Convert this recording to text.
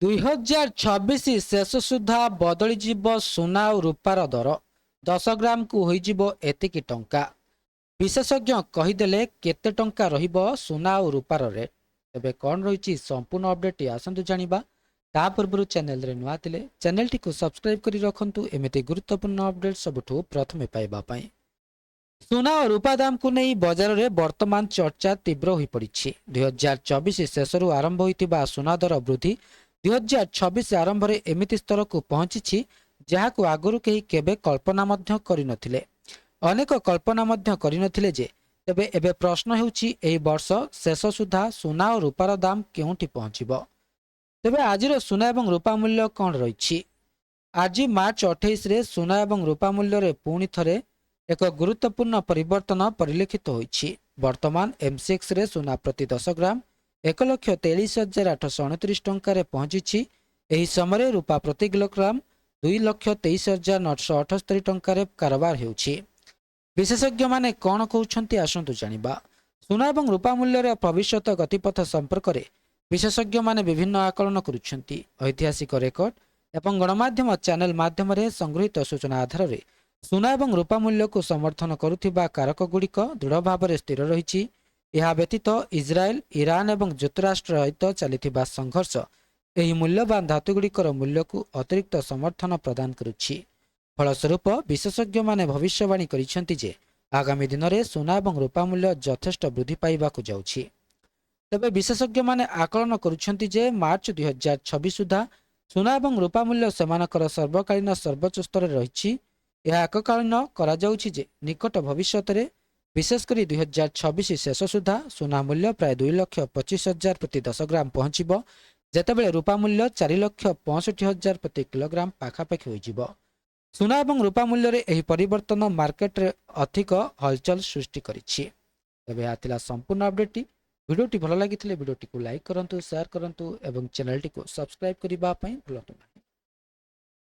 2026 ଶେଷ ସୁଦ୍ଧା ବଦଳିଯିବ ସୁନା ଓ ରୂପାର ଦର। 10 ଗ୍ରାମକୁ ହୋଇଯିବ ଏତିକି ଟଙ୍କା। ବିଶେଷଜ୍ଞ କହିଦେଲେ କେତେ ଟଙ୍କା ରହିବ ସୁନା ଓ ରୂପାର ରେଟ୍। ତେବେ କ'ଣ ରହିଛି ସମ୍ପୂର୍ଣ୍ଣ ଅପଡେଟ୍ ଆସନ୍ତୁ ଜାଣିବା। ତା ପୂର୍ବରୁ ଚ୍ୟାନେଲରେ ନୂଆ ଥିଲେ ଚ୍ୟାନେଲଟିକୁ ସବସ୍କ୍ରାଇବ୍ କରି ରଖନ୍ତୁ ଏମିତି ଗୁରୁତ୍ୱପୂର୍ଣ୍ଣ ଅପଡେଟ୍ ସବୁଠୁ ପ୍ରଥମେ ପାଇବା ପାଇଁ। ସୁନା ଓ ରୂପା ଦାମକୁ ନେଇ ବଜାରରେ ବର୍ତ୍ତମାନ ଚର୍ଚ୍ଚା ତୀବ୍ର ହୋଇପଡ଼ିଛି। 2024 ଶେଷରୁ ଆରମ୍ଭ ହୋଇଥିବା ସୁନା ଦର ବୃଦ୍ଧି 2026 ଆରମ୍ଭରେ ଏମିତି ସ୍ତରକୁ ପହଞ୍ଚିଛି ଯାହାକୁ ଆଗରୁ କେହି କେବେ କଳ୍ପନା ମଧ୍ୟ କରିନଥିଲେ। ଅନେକ କଳ୍ପନା ମଧ୍ୟ କରିନଥିଲେ ଯେ ତେବେ ଏବେ ପ୍ରଶ୍ନ ହେଉଛି ଏହି ବର୍ଷ ଶେଷ ସୁଦ୍ଧା ସୁନା ଓ ରୂପାର ଦାମ କେଉଁଠି ପହଞ୍ଚିବ। ତେବେ ଆଜିର ସୁନା ଏବଂ ରୂପା ମୂଲ୍ୟ କ'ଣ ରହିଛି? ଆଜି ମାର୍ଚ୍ଚ 28ରେ ସୁନା ଏବଂ ରୂପା ମୂଲ୍ୟରେ ପୁଣି ଥରେ ଏକ ଗୁରୁତ୍ୱପୂର୍ଣ୍ଣ ପରିବର୍ତ୍ତନ ପରିଲକ୍ଷିତ ହୋଇଛି। ବର୍ତ୍ତମାନ M6ରେ ସୁନା ପ୍ରତି 10 ଗ୍ରାମ 1,23,829 ଟଙ୍କାରେ ପହଞ୍ଚିଛି। ଏହି ସମୟରେ ରୂପା ପ୍ରତି କିଲୋଗ୍ରାମ 2,23,978 ଟଙ୍କାରେ କାରବାର ହେଉଛି। ବିଶେଷଜ୍ଞମାନେ କ'ଣ କହୁଛନ୍ତି ଆସନ୍ତୁ ଜାଣିବା। ସୁନା ଏବଂ ରୂପା ମୂଲ୍ୟର ଭବିଷ୍ୟତ ଗତିପଥ ସମ୍ପର୍କରେ ବିଶେଷଜ୍ଞମାନେ ବିଭିନ୍ନ ଆକଳନ କରୁଛନ୍ତି। ଐତିହାସିକ ରେକର୍ଡ ଏବଂ ଗଣମାଧ୍ୟମ ଚ୍ୟାନେଲ ମାଧ୍ୟମରେ ସଂଗୃହୀତ ସୂଚନା ଆଧାରରେ ସୁନା ଏବଂ ରୂପା ମୂଲ୍ୟକୁ ସମର୍ଥନ କରୁଥିବା କାରକଗୁଡ଼ିକ ଦୃଢ଼ ଭାବରେ ସ୍ଥିର ରହିଛି। ଏହା ବ୍ୟତୀତ ଇସ୍ରାଏଲ, ଇରାନ ଏବଂ ଯୁକ୍ତରାଷ୍ଟ୍ର ସହିତ ଚାଲିଥିବା ସଂଘର୍ଷ ଏହି ମୂଲ୍ୟବାନ ଧାତୁଗୁଡ଼ିକର ମୂଲ୍ୟକୁ ଅତିରିକ୍ତ ସମର୍ଥନ ପ୍ରଦାନ କରୁଛି। ଫଳସ୍ୱରୂପ ବିଶେଷଜ୍ଞମାନେ ଭବିଷ୍ୟବାଣୀ କରିଛନ୍ତି ଯେ ଆଗାମୀ ଦିନରେ ସୁନା ଏବଂ ରୂପା ମୂଲ୍ୟ ଯଥେଷ୍ଟ ବୃଦ୍ଧି ପାଇବାକୁ ଯାଉଛି। ତେବେ ବିଶେଷଜ୍ଞମାନେ ଆକଳନ କରୁଛନ୍ତି ଯେ ମାର୍ଚ୍ଚ 2026 ସୁଦ୍ଧା ସୁନା ଏବଂ ରୂପା ମୂଲ୍ୟ ସେମାନଙ୍କର ସର୍ବକାଳୀନ ସର୍ବୋଚ୍ଚ ସ୍ତରରେ ରହିଛି। ଏହା ଏକକାଳୀନ କରାଯାଉଛି ଯେ ନିକଟ ଭବିଷ୍ୟତରେ ବିଶେଷ କରି 2026 ଶେଷ ସୁଦ୍ଧା ସୁନା ମୂଲ୍ୟ ପ୍ରାୟ 2,25,000 ପ୍ରତି 10 ଗ୍ରାମ ପହଞ୍ଚିବ, ଯେତେବେଳେ ରୂପା ମୂଲ୍ୟ 4,65,000 ପ୍ରତି କିଲୋଗ୍ରାମ ପାଖାପାଖି ହୋଇଯିବ। ସୁନା ଏବଂ ରୂପା ମୂଲ୍ୟରେ ଏହି ପରିବର୍ତ୍ତନ ମାର୍କେଟରେ ଅଧିକ ହଲଚଲ ସୃଷ୍ଟି କରିଛି। ତେବେ ଏହା ଥିଲା ସମ୍ପୂର୍ଣ୍ଣ ଅପଡେଟ୍। ଭିଡ଼ିଓଟି ଭଲ ଲାଗିଥିଲେ ଭିଡ଼ିଓଟିକୁ ଲାଇକ୍ କରନ୍ତୁ, ସେୟାର କରନ୍ତୁ ଏବଂ ଚ୍ୟାନେଲଟିକୁ ସବସ୍କ୍ରାଇବ୍ କରିବା ପାଇଁ ଭୁଲନ୍ତୁ ନାହିଁ।